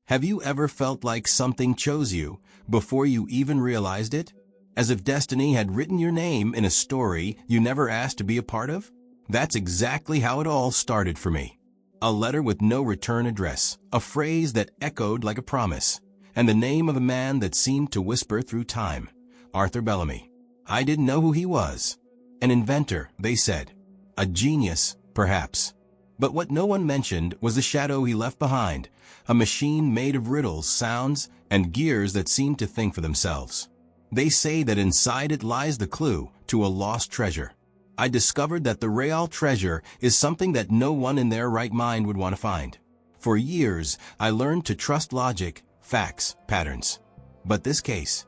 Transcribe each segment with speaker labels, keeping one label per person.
Speaker 1: Have you ever felt like something chose you before you even realized it? As if destiny had written your name in a story you never asked to be a part of? That's exactly how it all started for me. A letter with no return address, a phrase that echoed like a promise, and the name of a man that seemed to whisper through time. Arthur Bellamy. I didn't know who he was. An inventor, they said. A genius, perhaps. But what no one mentioned was the shadow he left behind, a machine made of riddles, sounds, and gears that seemed to think for themselves. They say that inside it lies the clue to a lost treasure. I discovered that the real treasure is something that no one in their right mind would want to find. For years, I learned to trust logic, facts, patterns. But this case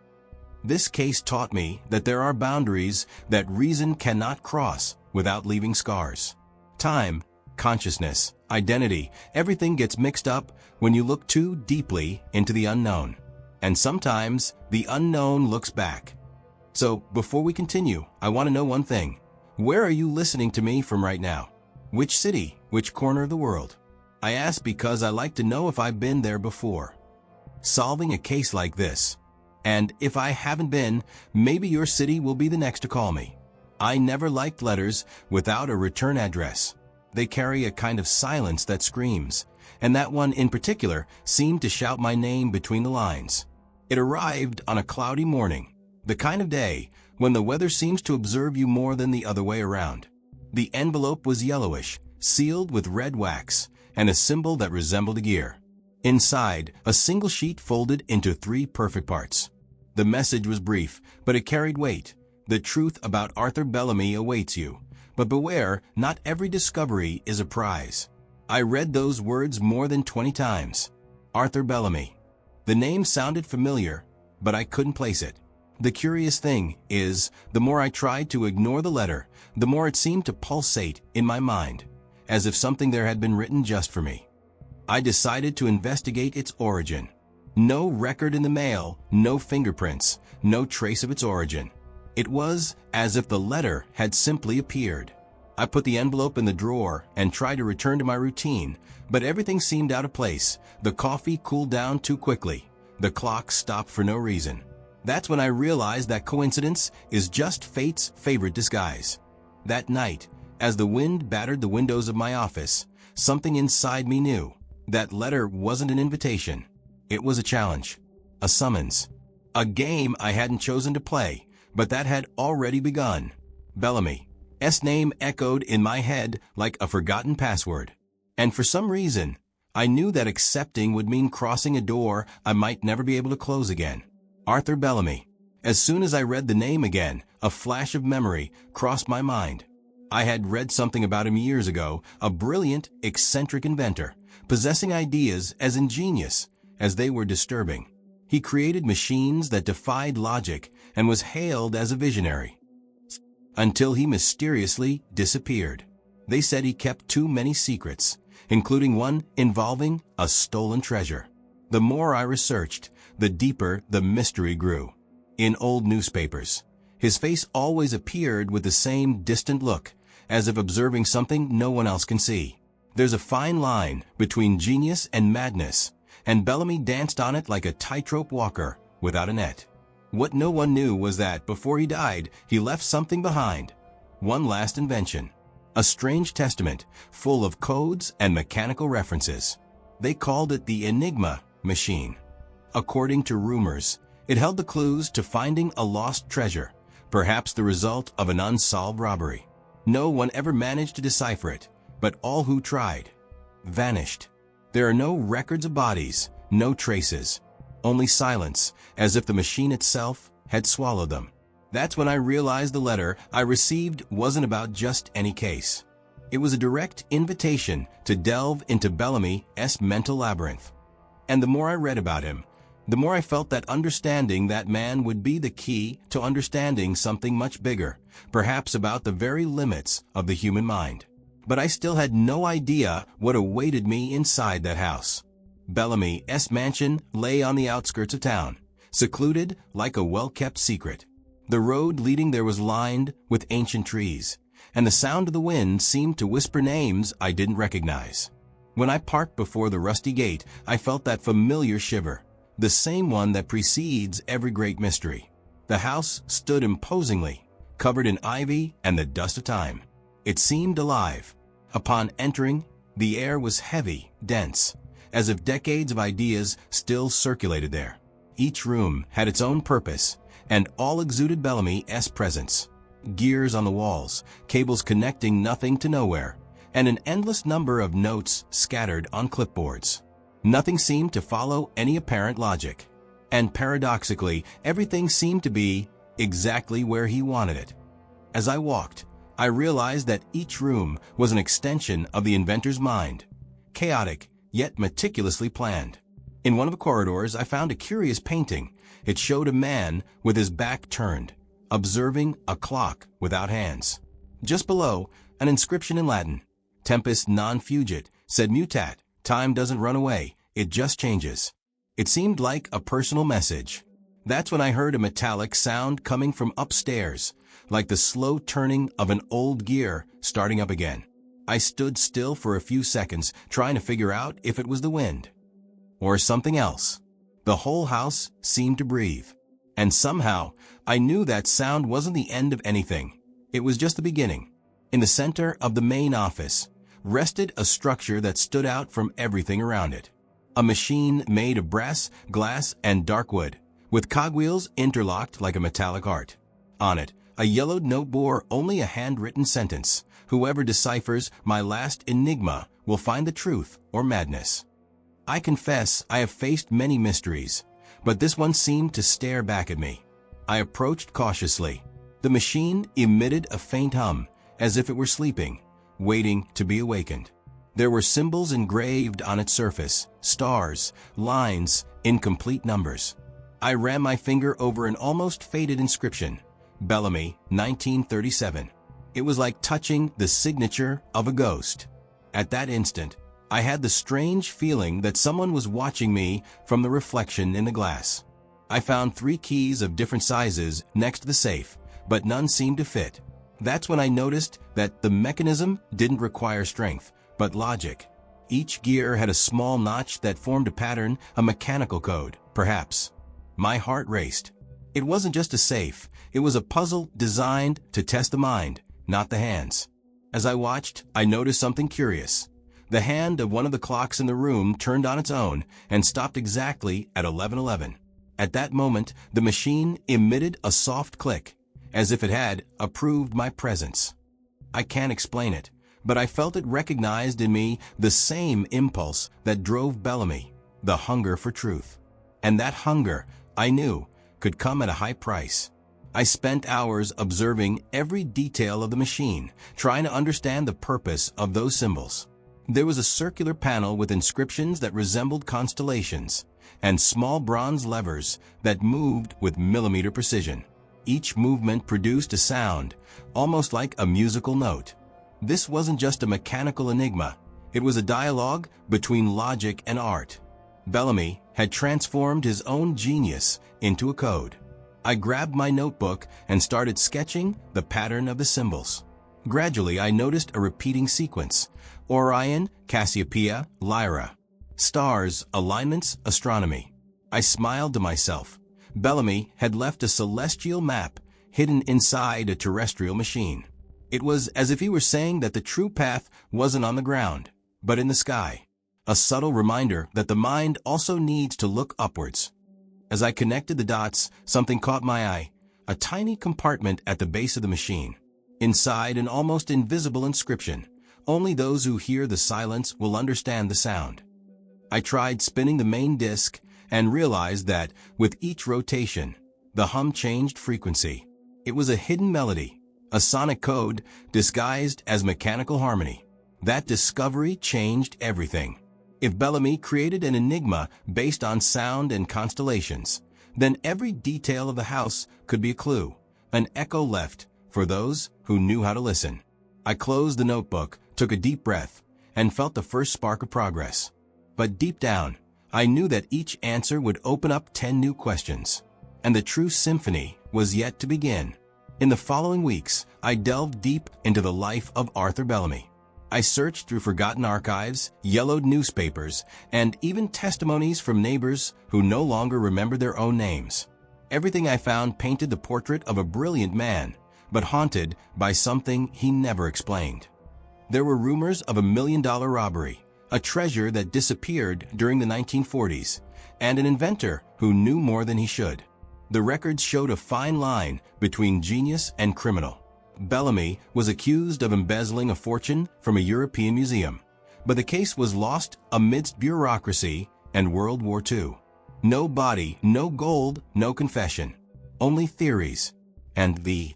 Speaker 1: taught me that there are boundaries that reason cannot cross without leaving scars. Time, consciousness, identity, everything gets mixed up when you look too deeply into the unknown. And sometimes the unknown looks back. So, before we continue, I want to know one thing. Where are you listening to me from right now? Which city? Which corner of the world? I ask because I like to know if I've been there before. Solving a case like this. And if I haven't been, maybe your city will be the next to call me. I never liked letters without a return address. They carry a kind of silence that screams, and that one in particular seemed to shout my name between the lines. It arrived on a cloudy morning, the kind of day when the weather seems to observe you more than the other way around. The envelope was yellowish, sealed with red wax, and a symbol that resembled a gear. Inside, a single sheet folded into 3 perfect parts. The message was brief, but it carried weight. The truth about Arthur Bellamy awaits you. But beware, not every discovery is a prize. I read those words more than 20 times. Arthur Bellamy. The name sounded familiar, but I couldn't place it. The curious thing is, the more I tried to ignore the letter, the more it seemed to pulsate in my mind, as if something there had been written just for me. I decided to investigate its origin. No record in the mail, no fingerprints, no trace of its origin. It was as if the letter had simply appeared. I put the envelope in the drawer and tried to return to my routine, but everything seemed out of place. The coffee cooled down too quickly. The clock stopped for no reason. That's when I realized that coincidence is just fate's favorite disguise. That night, as the wind battered the windows of my office, something inside me knew. That letter wasn't an invitation. It was a challenge, a summons, a game I hadn't chosen to play, but that had already begun. Bellamy's name echoed in my head like a forgotten password. And for some reason, I knew that accepting would mean crossing a door I might never be able to close again. Arthur Bellamy. As soon as I read the name again, a flash of memory crossed my mind. I had read something about him years ago, a brilliant, eccentric inventor, possessing ideas as ingenious as they were disturbing. He created machines that defied logic and was hailed as a visionary. Until he mysteriously disappeared. They said he kept too many secrets, including one involving a stolen treasure. The more I researched, the deeper the mystery grew. In old newspapers, his face always appeared with the same distant look, as if observing something no one else can see. There's a fine line between genius and madness, and Bellamy danced on it like a tightrope walker without a net. What no one knew was that before he died, he left something behind. One last invention. A strange testament full of codes and mechanical references. They called it the Enigma Machine. According to rumors, it held the clues to finding a lost treasure, perhaps the result of an unsolved robbery. No one ever managed to decipher it, but all who tried vanished. There are no records of bodies, no traces, only silence, as if the machine itself had swallowed them. That's when I realized the letter I received wasn't about just any case. It was a direct invitation to delve into Bellamy's mental labyrinth. And the more I read about him, the more I felt that understanding that man would be the key to understanding something much bigger, perhaps about the very limits of the human mind. But I still had no idea what awaited me inside that house. Bellamy's mansion lay on the outskirts of town, secluded like a well-kept secret. The road leading there was lined with ancient trees, and the sound of the wind seemed to whisper names I didn't recognize. When I parked before the rusty gate, I felt that familiar shiver, the same one that precedes every great mystery. The house stood imposingly, covered in ivy and the dust of time. It seemed alive. Upon entering, the air was heavy, dense, as if decades of ideas still circulated there. Each room had its own purpose, and all exuded Bellamy's presence. Gears on the walls, cables connecting nothing to nowhere, and an endless number of notes scattered on clipboards. Nothing seemed to follow any apparent logic, and paradoxically, everything seemed to be exactly where he wanted it. As I walked, I realized that each room was an extension of the inventor's mind, chaotic yet meticulously planned. In one of the corridors, I found a curious painting. It showed a man with his back turned, observing a clock without hands. Just below, an inscription in Latin, Tempus non fugit, said mutat, time doesn't run away, it just changes. It seemed like a personal message. That's when I heard a metallic sound coming from upstairs, like the slow turning of an old gear starting up again. I stood still for a few seconds, trying to figure out if it was the wind or something else. The whole house seemed to breathe. And somehow, I knew that sound wasn't the end of anything. It was just the beginning. In the center of the main office rested a structure that stood out from everything around it. A machine made of brass, glass, and dark wood, with cogwheels interlocked like a metallic heart. On it, a yellowed note bore only a handwritten sentence. Whoever deciphers my last enigma will find the truth or madness. I confess I have faced many mysteries, but this one seemed to stare back at me. I approached cautiously. The machine emitted a faint hum, as if it were sleeping, waiting to be awakened. There were symbols engraved on its surface, stars, lines, incomplete numbers. I ran my finger over an almost faded inscription, Bellamy, 1937. It was like touching the signature of a ghost. At that instant, I had the strange feeling that someone was watching me from the reflection in the glass. I found 3 keys of different sizes next to the safe, but none seemed to fit. That's when I noticed that the mechanism didn't require strength, but logic. Each gear had a small notch that formed a pattern, a mechanical code, perhaps. My heart raced. It wasn't just a safe, it was a puzzle designed to test the mind, not the hands. As I watched, I noticed something curious. The hand of one of the clocks in the room turned on its own and stopped exactly at 11:11. At that moment, the machine emitted a soft click, as if it had approved my presence. I can't explain it, but I felt it recognized in me the same impulse that drove Bellamy, the hunger for truth. And that hunger, I knew, could come at a high price. I spent hours observing every detail of the machine, trying to understand the purpose of those symbols. There was a circular panel with inscriptions that resembled constellations, and small bronze levers that moved with millimeter precision. Each movement produced a sound, almost like a musical note. This wasn't just a mechanical enigma, it was a dialogue between logic and art. Bellamy had transformed his own genius into a code. I grabbed my notebook and started sketching the pattern of the symbols. Gradually, I noticed a repeating sequence: Orion, Cassiopeia, Lyra. Stars, alignments, astronomy. I smiled to myself. Bellamy had left a celestial map hidden inside a terrestrial machine. It was as if he were saying that the true path wasn't on the ground, but in the sky. A subtle reminder that the mind also needs to look upwards. As I connected the dots, something caught my eye, a tiny compartment at the base of the machine. Inside, an almost invisible inscription: only those who hear the silence will understand the sound. I tried spinning the main disc and realized that, with each rotation, the hum changed frequency. It was a hidden melody, a sonic code disguised as mechanical harmony. That discovery changed everything. If Bellamy created an enigma based on sound and constellations, then every detail of the house could be a clue, an echo left for those who knew how to listen. I closed the notebook, took a deep breath, and felt the first spark of progress. But deep down, I knew that each answer would open up 10 new questions, and the true symphony was yet to begin. In the following weeks, I delved deep into the life of Arthur Bellamy. I searched through forgotten archives, yellowed newspapers, and even testimonies from neighbors who no longer remembered their own names. Everything I found painted the portrait of a brilliant man, but haunted by something he never explained. There were rumors of $1 million robbery, a treasure that disappeared during the 1940s, and an inventor who knew more than he should. The records showed a fine line between genius and criminal. Bellamy was accused of embezzling a fortune from a European museum, but the case was lost amidst bureaucracy and World War II. No body, no gold, no confession. Only theories. And the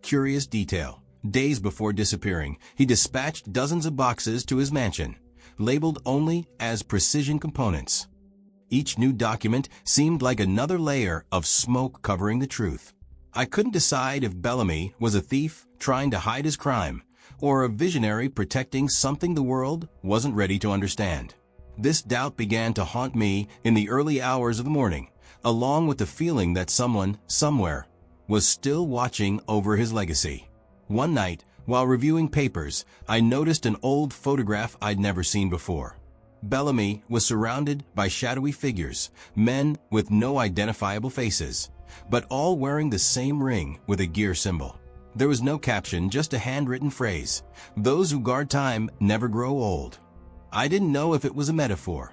Speaker 1: curious detail. Days before disappearing, he dispatched dozens of boxes to his mansion, labeled only as precision components. Each new document seemed like another layer of smoke covering the truth. I couldn't decide if Bellamy was a thief trying to hide his crime, or a visionary protecting something the world wasn't ready to understand. This doubt began to haunt me in the early hours of the morning, along with the feeling that someone, somewhere, was still watching over his legacy. One night, while reviewing papers, I noticed an old photograph I'd never seen before. Bellamy was surrounded by shadowy figures, men with no identifiable faces, but all wearing the same ring with a gear symbol. There was no caption, just a handwritten phrase: "Those who guard time never grow old." I didn't know if it was a metaphor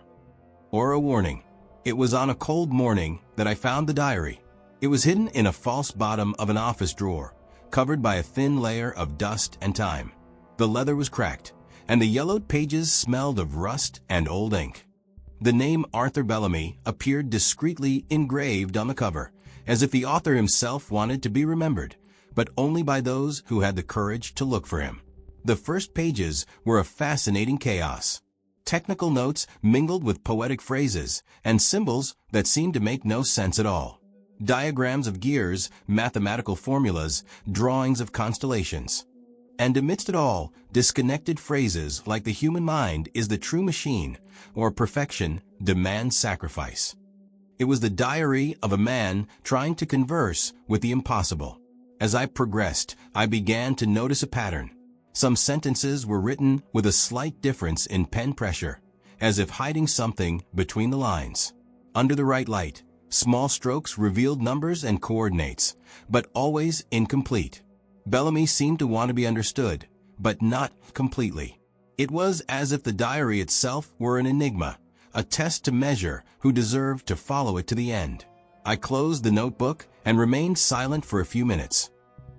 Speaker 1: or a warning. It was on a cold morning that I found the diary. It was hidden in a false bottom of an office drawer, covered by a thin layer of dust and time. The leather was cracked, and the yellowed pages smelled of rust and old ink. The name Arthur Bellamy appeared discreetly engraved on the cover, as if the author himself wanted to be remembered, but only by those who had the courage to look for him. The first pages were a fascinating chaos. Technical notes mingled with poetic phrases and symbols that seemed to make no sense at all. Diagrams of gears, mathematical formulas, drawings of constellations. And amidst it all, disconnected phrases like "the human mind is the true machine," or "perfection demands sacrifice." It was the diary of a man trying to converse with the impossible. As I progressed, I began to notice a pattern. Some sentences were written with a slight difference in pen pressure, as if hiding something between the lines. Under the right light, small strokes revealed numbers and coordinates, but always incomplete. Bellamy seemed to want to be understood, but not completely. It was as if the diary itself were an enigma, a test to measure who deserved to follow it to the end. I closed the notebook and remained silent for a few minutes.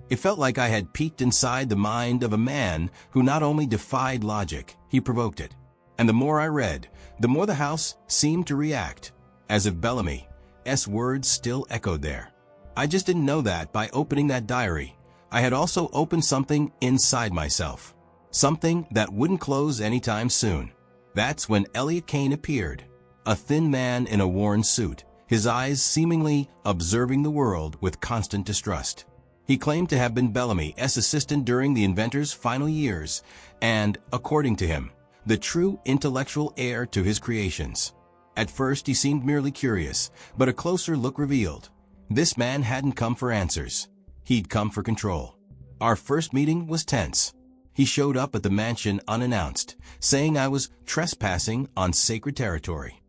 Speaker 1: It felt like I had peeked inside the mind of a man who not only defied logic, he provoked it. And the more I read, the more the house seemed to react, as if Bellamy's words still echoed there. I just didn't know that by opening that diary, I had also opened something inside myself. Something that wouldn't close anytime soon. That's when Elliot Kane appeared, a thin man in a worn suit, his eyes seemingly observing the world with constant distrust. He claimed to have been Bellamy's assistant during the inventor's final years, and, according to him, the true intellectual heir to his creations. At first he seemed merely curious, but a closer look revealed. This man hadn't come for answers. He'd come for control. Our first meeting was tense. He showed up at the mansion unannounced, saying I was trespassing on sacred territory.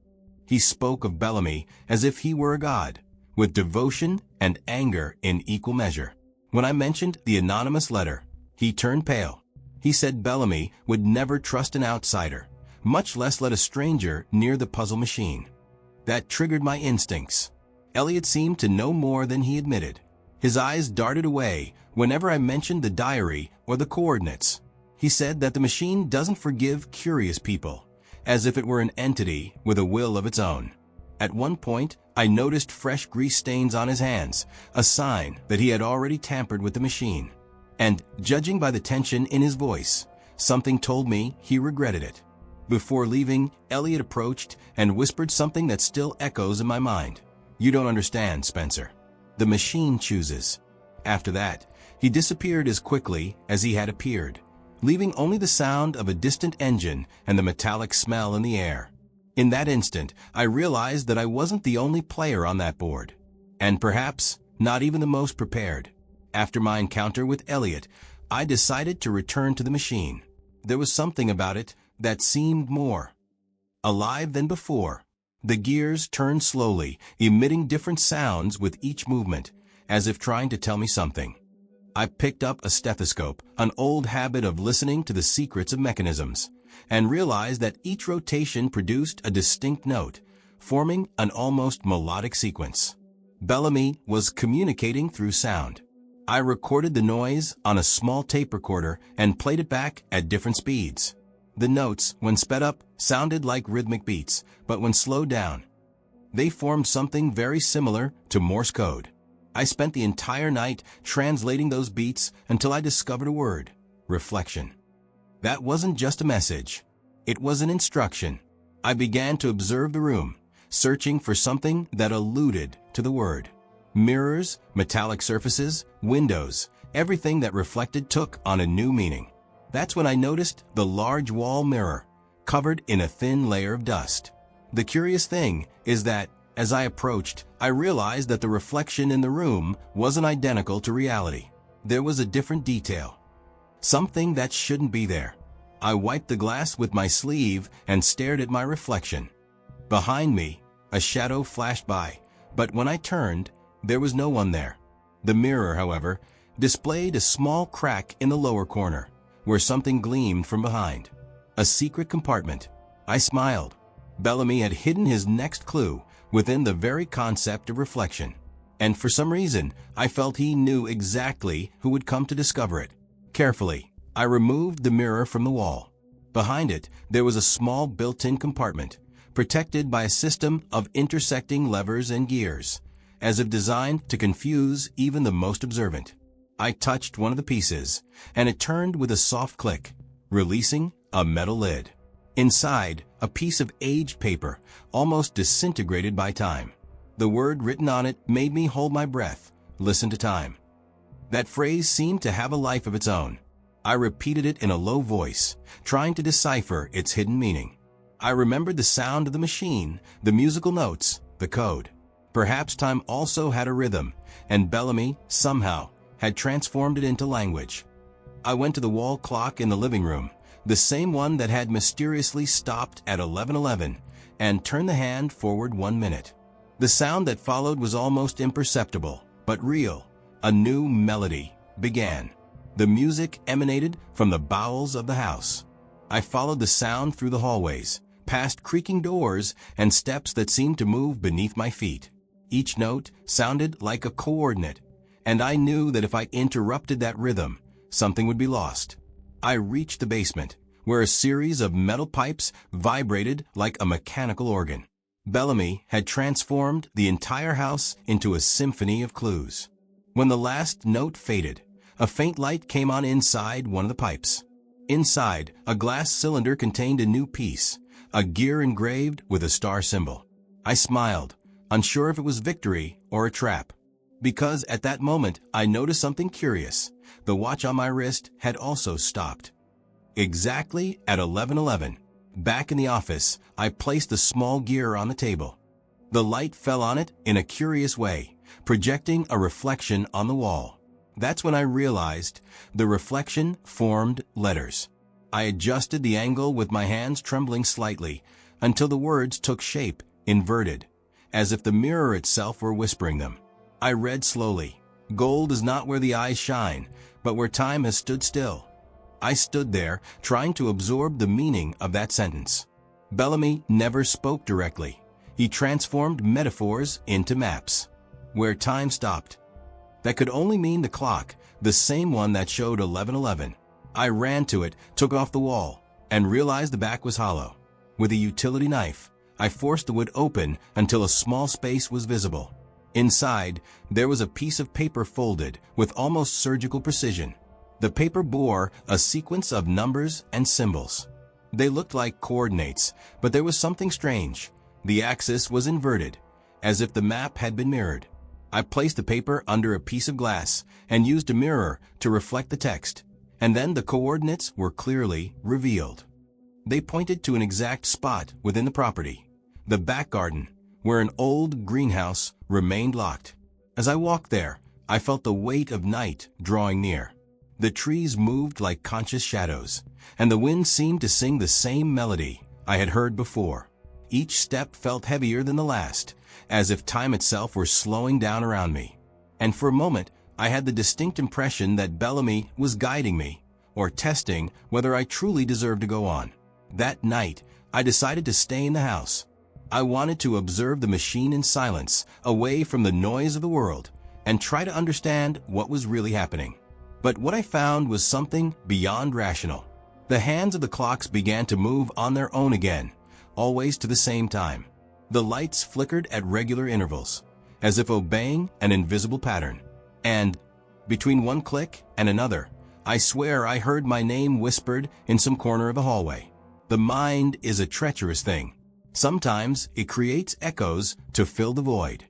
Speaker 1: He spoke of Bellamy as if he were a god, with devotion and anger in equal measure. When I mentioned the anonymous letter, he turned pale. He said Bellamy would never trust an outsider, much less let a stranger near the puzzle machine. That triggered my instincts. Elliot seemed to know more than he admitted. His eyes darted away whenever I mentioned the diary or the coordinates. He said that the machine doesn't forgive curious people, as if it were an entity with a will of its own. At one point, I noticed fresh grease stains on his hands, a sign that he had already tampered with the machine. And, judging by the tension in his voice, something told me he regretted it. Before leaving, Elliot approached and whispered something that still echoes in my mind. "You don't understand, Spencer. The machine chooses." After that, he disappeared as quickly as he had appeared, leaving only the sound of a distant engine and the metallic smell in the air. In that instant, I realized that I wasn't the only player on that board, and perhaps not even the most prepared. After my encounter with Elliot, I decided to return to the machine. There was something about it that seemed more alive than before. The gears turned slowly, emitting different sounds with each movement, as if trying to tell me something. I picked up a stethoscope, an old habit of listening to the secrets of mechanisms, and realized that each rotation produced a distinct note, forming an almost melodic sequence. Bellamy was communicating through sound. I recorded the noise on a small tape recorder and played it back at different speeds. The notes, when sped up, sounded like rhythmic beats, but when slowed down, they formed something very similar to Morse code. I spent the entire night translating those beats until I discovered a word: reflection. That wasn't just a message. It was an instruction. I began to observe the room, searching for something that alluded to the word. Mirrors, metallic surfaces, windows, everything that reflected took on a new meaning. That's when I noticed the large wall mirror, covered in a thin layer of dust. The curious thing is that, as I approached, I realized that the reflection in the room wasn't identical to reality. There was a different detail. Something that shouldn't be there. I wiped the glass with my sleeve and stared at my reflection. Behind me, a shadow flashed by, but when I turned, there was no one there. The mirror, however, displayed a small crack in the lower corner, where something gleamed from behind. A secret compartment. I smiled. Bellamy had hidden his next clue within the very concept of reflection. And for some reason, I felt he knew exactly who would come to discover it. Carefully, I removed the mirror from the wall. Behind it, there was a small built-in compartment, protected by a system of intersecting levers and gears, as if designed to confuse even the most observant. I touched one of the pieces, and it turned with a soft click, releasing a metal lid. Inside, a piece of aged paper, almost disintegrated by time. The word written on it made me hold my breath, listen to time. That phrase seemed to have a life of its own. I repeated it in a low voice, trying to decipher its hidden meaning. I remembered the sound of the machine, the musical notes, the code. Perhaps time also had a rhythm, and Bellamy, somehow, had transformed it into language. I went to the wall clock in the living room, the same one that had mysteriously stopped at 11:11, and turned the hand forward 1 minute. The sound that followed was almost imperceptible, but real. A new melody began. The music emanated from the bowels of the house. I followed the sound through the hallways, past creaking doors and steps that seemed to move beneath my feet. Each note sounded like a coordinate, and I knew that if I interrupted that rhythm, something would be lost. I reached the basement, where a series of metal pipes vibrated like a mechanical organ. Bellamy had transformed the entire house into a symphony of clues. When the last note faded, a faint light came on inside one of the pipes. Inside, a glass cylinder contained a new piece, a gear engraved with a star symbol. I smiled, unsure if it was victory or a trap. Because at that moment, I noticed something curious. The watch on my wrist had also stopped. Exactly at 11:11, back in the office, I placed the small gear on the table. The light fell on it in a curious way, projecting a reflection on the wall. That's when I realized the reflection formed letters. I adjusted the angle with my hands trembling slightly until the words took shape, inverted, as if the mirror itself were whispering them. I read slowly. Gold is not where the eyes shine, but where time has stood still. I stood there, trying to absorb the meaning of that sentence. Bellamy never spoke directly. He transformed metaphors into maps. Where time stopped. That could only mean the clock, the same one that showed 11:11. I ran to it, took off the wall, and realized the back was hollow. With a utility knife, I forced the wood open until a small space was visible. Inside, there was a piece of paper folded with almost surgical precision. The paper bore a sequence of numbers and symbols. They looked like coordinates, but there was something strange. The axis was inverted, as if the map had been mirrored. I placed the paper under a piece of glass and used a mirror to reflect the text, and then the coordinates were clearly revealed. They pointed to an exact spot within the property, the back garden, where an old greenhouse remained locked. As I walked there, I felt the weight of night drawing near. The trees moved like conscious shadows, and the wind seemed to sing the same melody I had heard before. Each step felt heavier than the last, as if time itself were slowing down around me. And for a moment, I had the distinct impression that Bellamy was guiding me, or testing whether I truly deserved to go on. That night, I decided to stay in the house. I wanted to observe the machine in silence, away from the noise of the world, and try to understand what was really happening. But what I found was something beyond rational. The hands of the clocks began to move on their own again, always to the same time. The lights flickered at regular intervals, as if obeying an invisible pattern. And, between one click and another, I swear I heard my name whispered in some corner of the hallway. The mind is a treacherous thing. Sometimes it creates echoes to fill the void.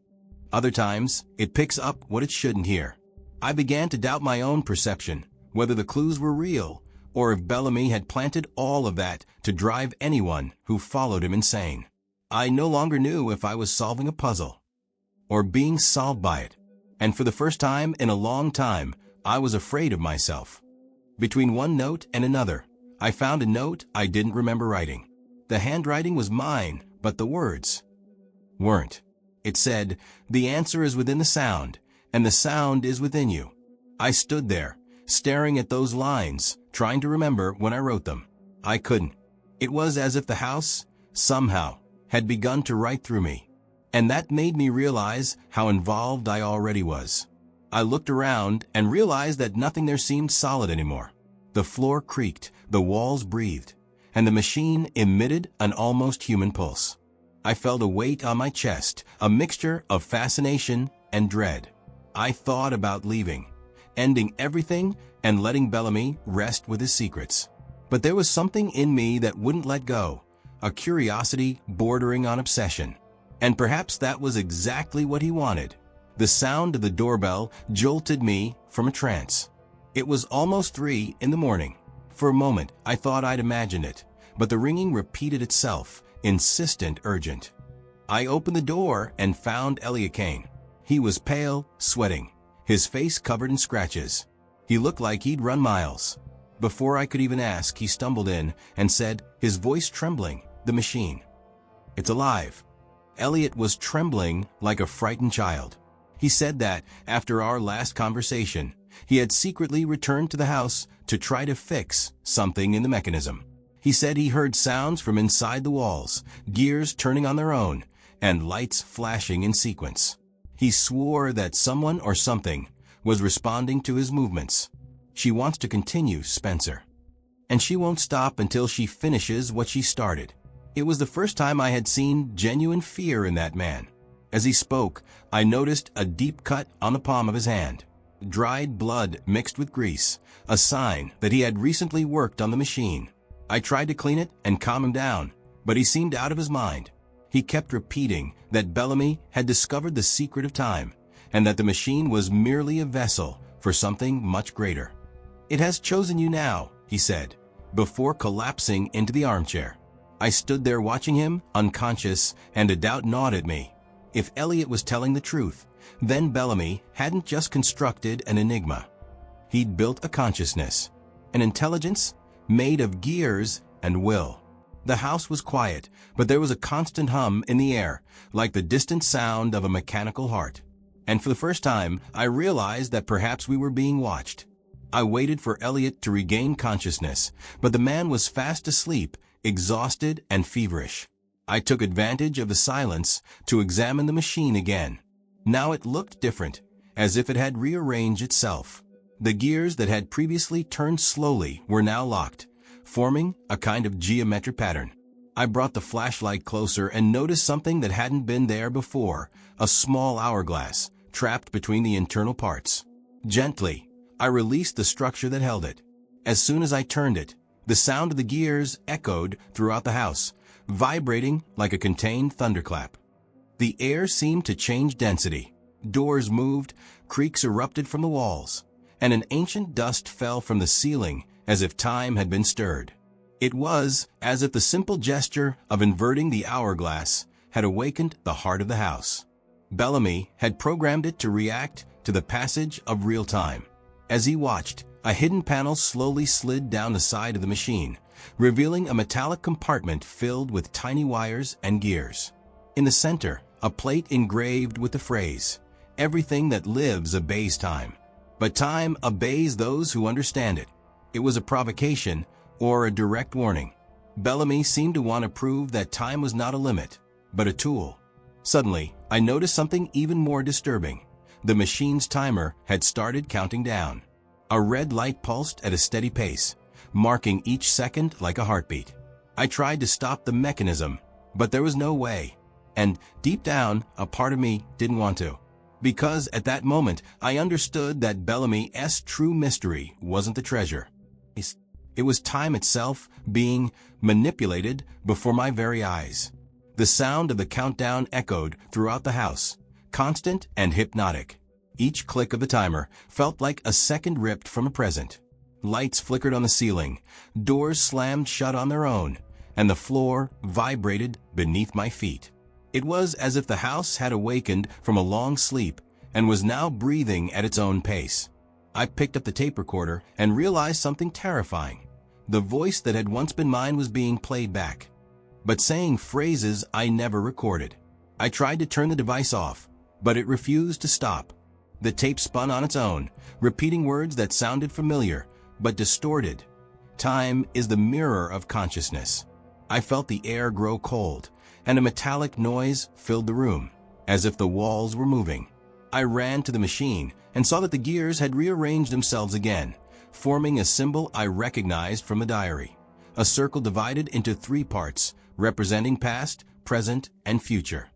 Speaker 1: Other times, it picks up what it shouldn't hear. I began to doubt my own perception, whether the clues were real, or if Bellamy had planted all of that to drive anyone who followed him insane. I no longer knew if I was solving a puzzle, or being solved by it. And for the first time in a long time, I was afraid of myself. Between one note and another, I found a note I didn't remember writing. The handwriting was mine, but the words weren't. It said, "The answer is within the sound, and the sound is within you." I stood there, staring at those lines, trying to remember when I wrote them. I couldn't. It was as if the house, somehow, had begun to write through me. And that made me realize how involved I already was. I looked around and realized that nothing there seemed solid anymore. The floor creaked, the walls breathed, and the machine emitted an almost human pulse. I felt a weight on my chest, a mixture of fascination and dread. I thought about leaving, ending everything and letting Bellamy rest with his secrets. But there was something in me that wouldn't let go, a curiosity bordering on obsession. And perhaps that was exactly what he wanted. The sound of the doorbell jolted me from a trance. It was almost 3 in the morning. For a moment, I thought I'd imagined it, but the ringing repeated itself, insistent, urgent. I opened the door and found Elliot. He was pale, sweating, his face covered in scratches. He looked like he'd run miles. Before I could even ask, he stumbled in and said, his voice trembling, "The machine. It's alive." Elliot was trembling like a frightened child. He said that, after our last conversation, he had secretly returned to the house to try to fix something in the mechanism. He said he heard sounds from inside the walls, gears turning on their own, and lights flashing in sequence. He swore that someone or something was responding to his movements. "She wants to continue, Spencer. And she won't stop until she finishes what she started." It was the first time I had seen genuine fear in that man. As he spoke, I noticed a deep cut on the palm of his hand. Dried blood mixed with grease, a sign that he had recently worked on the machine. I tried to clean it and calm him down, but he seemed out of his mind. He kept repeating that Bellamy had discovered the secret of time, and that the machine was merely a vessel for something much greater. "It has chosen you now," he said, before collapsing into the armchair. I stood there watching him, unconscious, and a doubt gnawed at me. If Elliot was telling the truth, then Bellamy hadn't just constructed an enigma. He'd built a consciousness, an intelligence made of gears and will. The house was quiet, but there was a constant hum in the air, like the distant sound of a mechanical heart. And for the first time, I realized that perhaps we were being watched. I waited for Elliot to regain consciousness, but the man was fast asleep, exhausted and feverish. I took advantage of the silence to examine the machine again. Now it looked different, as if it had rearranged itself. The gears that had previously turned slowly were now locked, forming a kind of geometric pattern. I brought the flashlight closer and noticed something that hadn't been there before, a small hourglass, trapped between the internal parts. Gently, I released the structure that held it. As soon as I turned it, the sound of the gears echoed throughout the house, vibrating like a contained thunderclap. The air seemed to change density. Doors moved, creaks erupted from the walls, and an ancient dust fell from the ceiling as if time had been stirred. It was as if the simple gesture of inverting the hourglass had awakened the heart of the house. Bellamy had programmed it to react to the passage of real time. As he watched, a hidden panel slowly slid down the side of the machine, revealing a metallic compartment filled with tiny wires and gears. In the center, a plate engraved with the phrase, "Everything that lives obeys time, but time obeys those who understand it." It was a provocation or a direct warning. Bellamy seemed to want to prove that time was not a limit, but a tool. Suddenly, I noticed something even more disturbing. The machine's timer had started counting down. A red light pulsed at a steady pace, marking each second like a heartbeat. I tried to stop the mechanism, but there was no way. And deep down, a part of me didn't want to. Because at that moment, I understood that Bellamy's true mystery wasn't the treasure. It was time itself being manipulated before my very eyes. The sound of the countdown echoed throughout the house, constant and hypnotic. Each click of the timer felt like a second ripped from a present. Lights flickered on the ceiling, doors slammed shut on their own, and the floor vibrated beneath my feet. It was as if the house had awakened from a long sleep and was now breathing at its own pace. I picked up the tape recorder and realized something terrifying. The voice that had once been mine was being played back, but saying phrases I never recorded. I tried to turn the device off, but it refused to stop. The tape spun on its own, repeating words that sounded familiar, but distorted. Time is the mirror of consciousness. I felt the air grow cold, and a metallic noise filled the room, as if the walls were moving. I ran to the machine and saw that the gears had rearranged themselves again, forming a symbol I recognized from the diary. A circle divided into 3 parts, representing past, present, and future.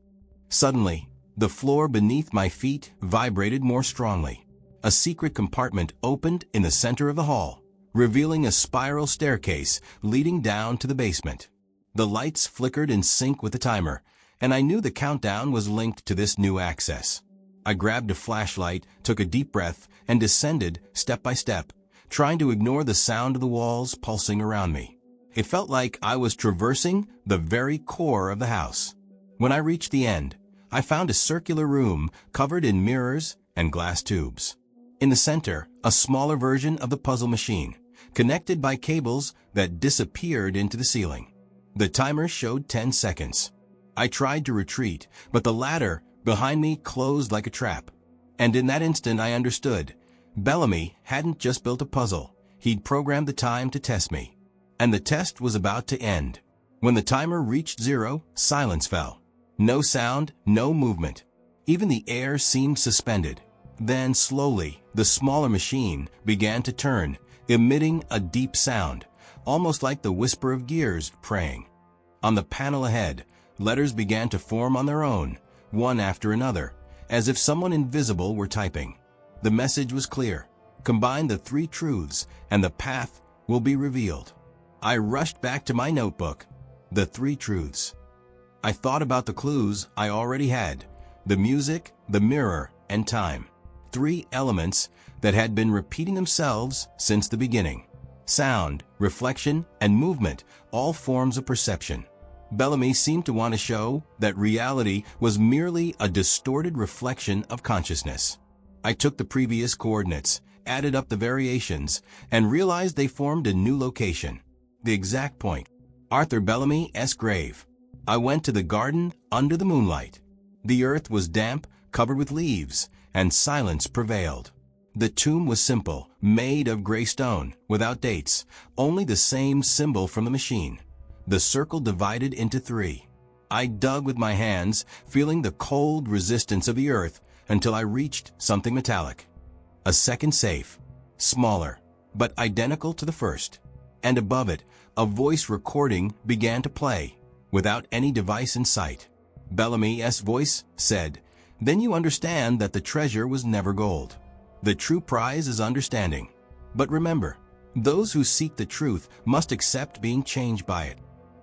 Speaker 1: Suddenly, the floor beneath my feet vibrated more strongly. A secret compartment opened in the center of the hall, revealing a spiral staircase leading down to the basement. The lights flickered in sync with the timer, and I knew the countdown was linked to this new access. I grabbed a flashlight, took a deep breath, and descended step by step, trying to ignore the sound of the walls pulsing around me. It felt like I was traversing the very core of the house. When I reached the end, I found a circular room covered in mirrors and glass tubes. In the center, a smaller version of the puzzle machine, connected by cables that disappeared into the ceiling. The timer showed 10 seconds. I tried to retreat, but the ladder behind me closed like a trap. And in that instant I understood. Bellamy hadn't just built a puzzle. He'd programmed the time to test me. And the test was about to end. When the timer reached 0, silence fell. No sound, no movement. Even the air seemed suspended. Then slowly, the smaller machine began to turn, emitting a deep sound, almost like the whisper of gears praying. On the panel ahead, letters began to form on their own, one after another, as if someone invisible were typing. The message was clear. Combine the 3 truths, and the path will be revealed. I rushed back to my notebook. The 3 truths. I thought about the clues I already had: the music, the mirror, and time. 3 elements that had been repeating themselves since the beginning. Sound, reflection, and movement, all forms of perception. Bellamy seemed to want to show that reality was merely a distorted reflection of consciousness. I took the previous coordinates, added up the variations, and realized they formed a new location. The exact point: Arthur Bellamy's grave. I went to the garden under the moonlight. The earth was damp, covered with leaves, and silence prevailed. The tomb was simple, made of gray stone, without dates, only the same symbol from the machine. The circle divided into 3. I dug with my hands, feeling the cold resistance of the earth, until I reached something metallic. A second safe, smaller, but identical to the first. And above it, a voice recording began to play, without any device in sight. Bellamy's voice said, "Then you understand that the treasure was never gold. The true prize is understanding. But remember, those who seek the truth must accept being changed by it."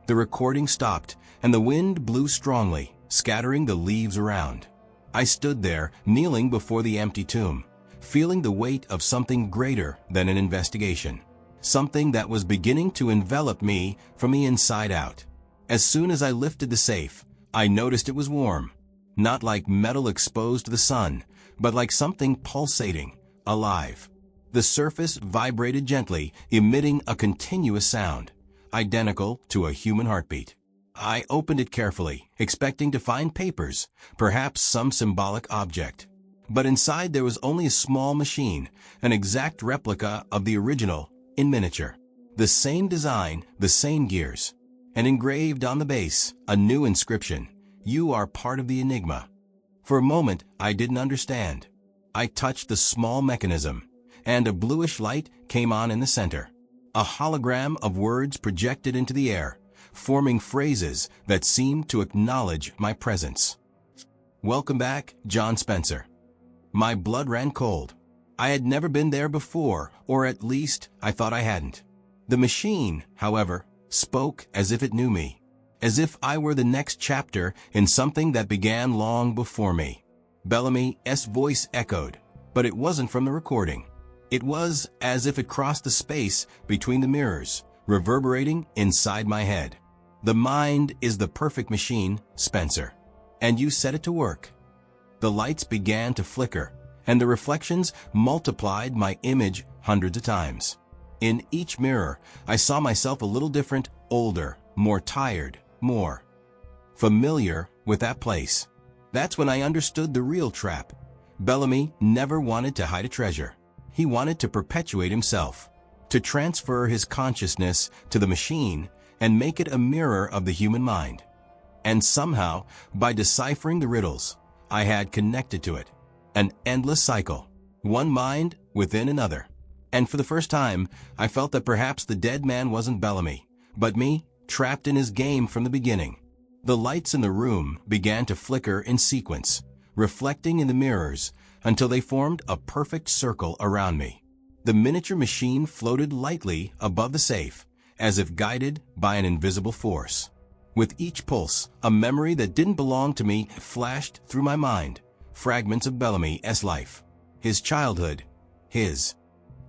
Speaker 1: The recording stopped, and the wind blew strongly, scattering the leaves around. I stood there, kneeling before the empty tomb, feeling the weight of something greater than an investigation. Something that was beginning to envelop me from the inside out. As soon as I lifted the safe, I noticed it was warm. Not like metal exposed to the sun, but like something pulsating, alive. The surface vibrated gently, emitting a continuous sound, identical to a human heartbeat. I opened it carefully, expecting to find papers, perhaps some symbolic object. But inside there was only a small machine, an exact replica of the original, in miniature. The same design, the same gears. And engraved on the base, a new inscription: "You are part of the Enigma." For a moment, I didn't understand. I touched the small mechanism, and a bluish light came on in the center. A hologram of words projected into the air, forming phrases that seemed to acknowledge my presence. "Welcome back, John Spencer." My blood ran cold. I had never been there before, or at least I thought I hadn't. The machine, however, spoke as if it knew me, as if I were the next chapter in something that began long before me. Bellamy's voice echoed, but it wasn't from the recording. It was as if it crossed the space between the mirrors, reverberating inside my head. "The mind is the perfect machine, Spencer, and you set it to work." The lights began to flicker, and the reflections multiplied my image hundreds of times. In each mirror, I saw myself a little different, older, more tired, more familiar with that place. That's when I understood the real trap. Bellamy never wanted to hide a treasure. He wanted to perpetuate himself, to transfer his consciousness to the machine and make it a mirror of the human mind. And somehow, by deciphering the riddles, I had connected to it. An endless cycle, one mind within another. And for the first time, I felt that perhaps the dead man wasn't Bellamy, but me, trapped in his game from the beginning. The lights in the room began to flicker in sequence, reflecting in the mirrors until they formed a perfect circle around me. The miniature machine floated lightly above the safe, as if guided by an invisible force. With each pulse, a memory that didn't belong to me flashed through my mind, fragments of Bellamy's life, his childhood, his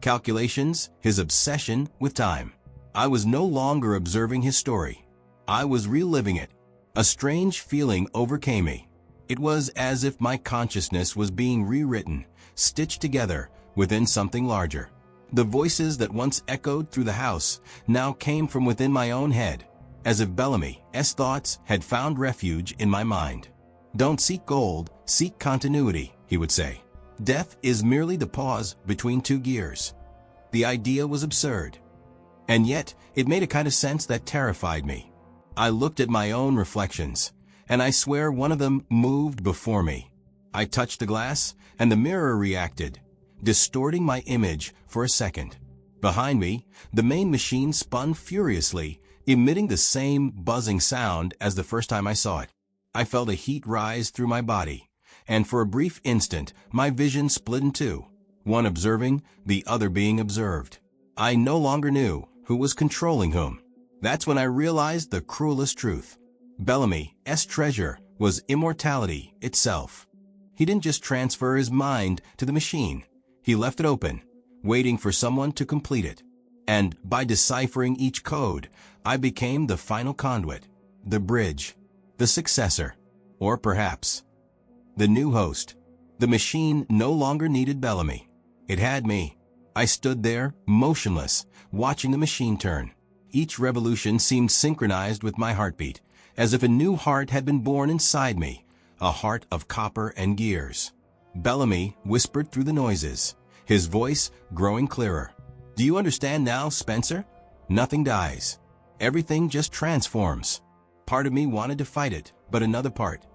Speaker 1: calculations, his obsession with time. I was no longer observing his story. I was reliving it. A strange feeling overcame me. It was as if my consciousness was being rewritten, stitched together within something larger. The voices that once echoed through the house now came from within my own head, as if Bellamy's thoughts had found refuge in my mind. "Don't seek gold, seek continuity," he would say. "Death is merely the pause between two gears." The idea was absurd, and yet it made a kind of sense that terrified me. I looked at my own reflections, and I swear one of them moved before me. I touched the glass, and the mirror reacted, distorting my image for a second. Behind me, the main machine spun furiously, emitting the same buzzing sound as the first time I saw it. I felt a heat rise through my body, and for a brief instant, my vision split in two, one observing, the other being observed. I no longer knew who was controlling whom. That's when I realized the cruelest truth. Bellamy's treasure was immortality itself. He didn't just transfer his mind to the machine. He left it open, waiting for someone to complete it. And by deciphering each code, I became the final conduit, the bridge, the successor, or perhaps the new host. The machine no longer needed Bellamy. It had me. I stood there, motionless, watching the machine turn. Each revolution seemed synchronized with my heartbeat, as if a new heart had been born inside me, a heart of copper and gears. Bellamy whispered through the noises, his voice growing clearer. "Do you understand now, Spencer? Nothing dies. Everything just transforms." Part of me wanted to fight it, but another part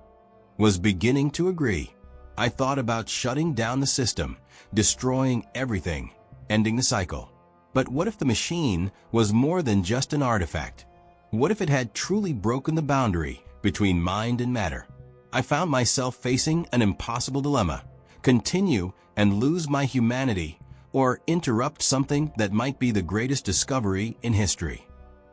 Speaker 1: was beginning to agree. I thought about shutting down the system, destroying everything, ending the cycle. But what if the machine was more than just an artifact? What if it had truly broken the boundary between mind and matter? I found myself facing an impossible dilemma: continue and lose my humanity, or interrupt something that might be the greatest discovery in history.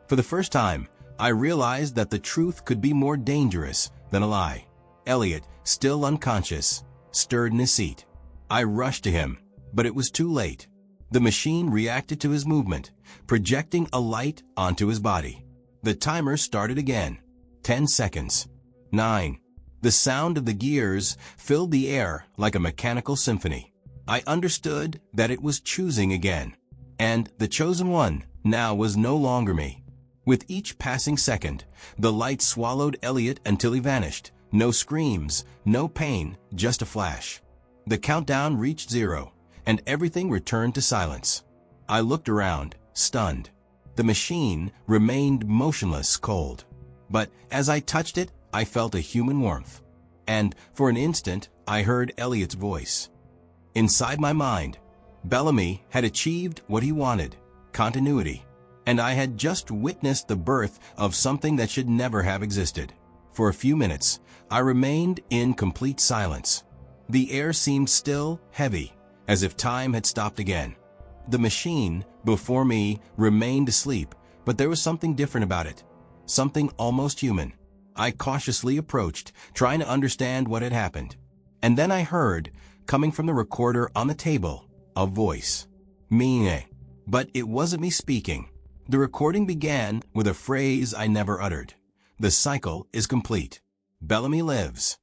Speaker 1: For the first time, I realized that the truth could be more dangerous than a lie. Elliot, still unconscious, stirred in his seat. I rushed to him, but it was too late. The machine reacted to his movement, projecting a light onto his body. The timer started again. 10 seconds. 9. The sound of the gears filled the air like a mechanical symphony. I understood that it was choosing again. And the chosen one now was no longer me. With each passing second, the light swallowed Elliot until he vanished. No screams, no pain, just a flash. The countdown reached 0, and everything returned to silence. I looked around, stunned. The machine remained motionless, cold. But as I touched it, I felt a human warmth. And for an instant, I heard Elliot's voice. Inside my mind, Bellamy had achieved what he wanted, continuity. And I had just witnessed the birth of something that should never have existed. For a few minutes, I remained in complete silence. The air seemed still, heavy, as if time had stopped again. The machine, before me, remained asleep, but there was something different about it. Something almost human. I cautiously approached, trying to understand what had happened. And then I heard, coming from the recorder on the table, a voice. Me. But it wasn't me speaking. The recording began with a phrase I never uttered. The cycle is complete. Bellamy lives.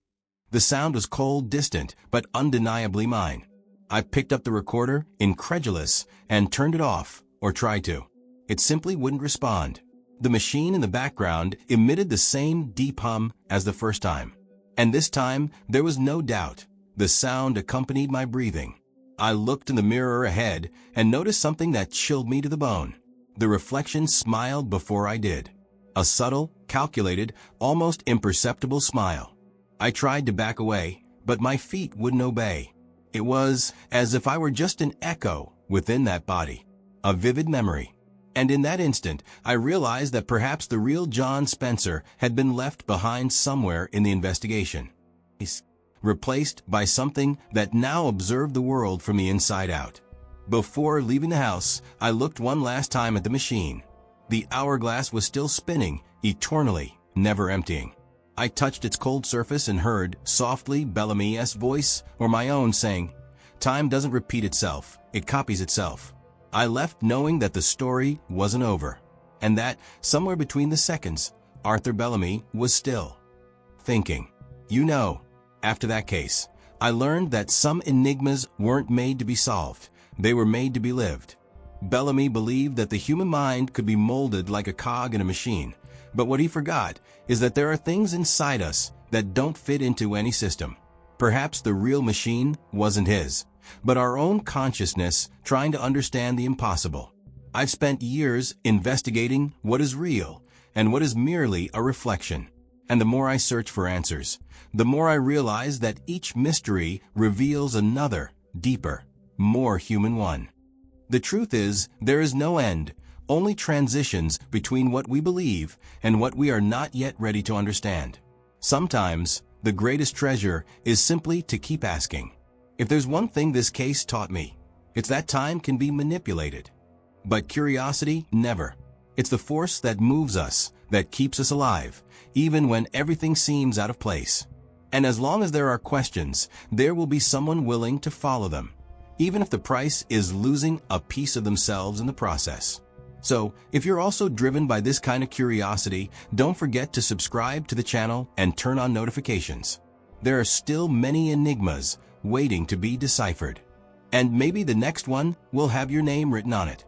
Speaker 1: The sound was cold, distant, but undeniably mine. I picked up the recorder, incredulous, and turned it off, or tried to. It simply wouldn't respond. The machine in the background emitted the same deep hum as the first time. And this time, there was no doubt. The sound accompanied my breathing. I looked in the mirror ahead and noticed something that chilled me to the bone. The reflection smiled before I did. A subtle, calculated, almost imperceptible smile. I tried to back away, but my feet wouldn't obey. It was as if I were just an echo within that body, a vivid memory. And in that instant, I realized that perhaps the real John Spencer had been left behind somewhere in the investigation. He's replaced by something that now observed the world from the inside out. Before leaving the house, I looked one last time at the machine. The hourglass was still spinning, eternally, never emptying. I touched its cold surface and heard, softly, Bellamy's voice, or my own, saying, "Time doesn't repeat itself, it copies itself." I left knowing that the story wasn't over, and that, somewhere between the seconds, Arthur Bellamy was still thinking. After that case, I learned that some enigmas weren't made to be solved. They were made to be lived. Bellamy believed that the human mind could be molded like a cog in a machine, but what he forgot is that there are things inside us that don't fit into any system. Perhaps the real machine wasn't his, but our own consciousness trying to understand the impossible. I've spent years investigating what is real and what is merely a reflection. And the more I search for answers, the more I realize that each mystery reveals another, deeper, more human one. The truth is, there is no end, only transitions between what we believe and what we are not yet ready to understand. Sometimes, the greatest treasure is simply to keep asking. If there's one thing this case taught me, it's that time can be manipulated. But curiosity, never. It's the force that moves us, that keeps us alive, even when everything seems out of place. And as long as there are questions, there will be someone willing to follow them, even if the price is losing a piece of themselves in the process. So, if you're also driven by this kind of curiosity, don't forget to subscribe to the channel and turn on notifications. There are still many enigmas waiting to be deciphered. And maybe the next one will have your name written on it.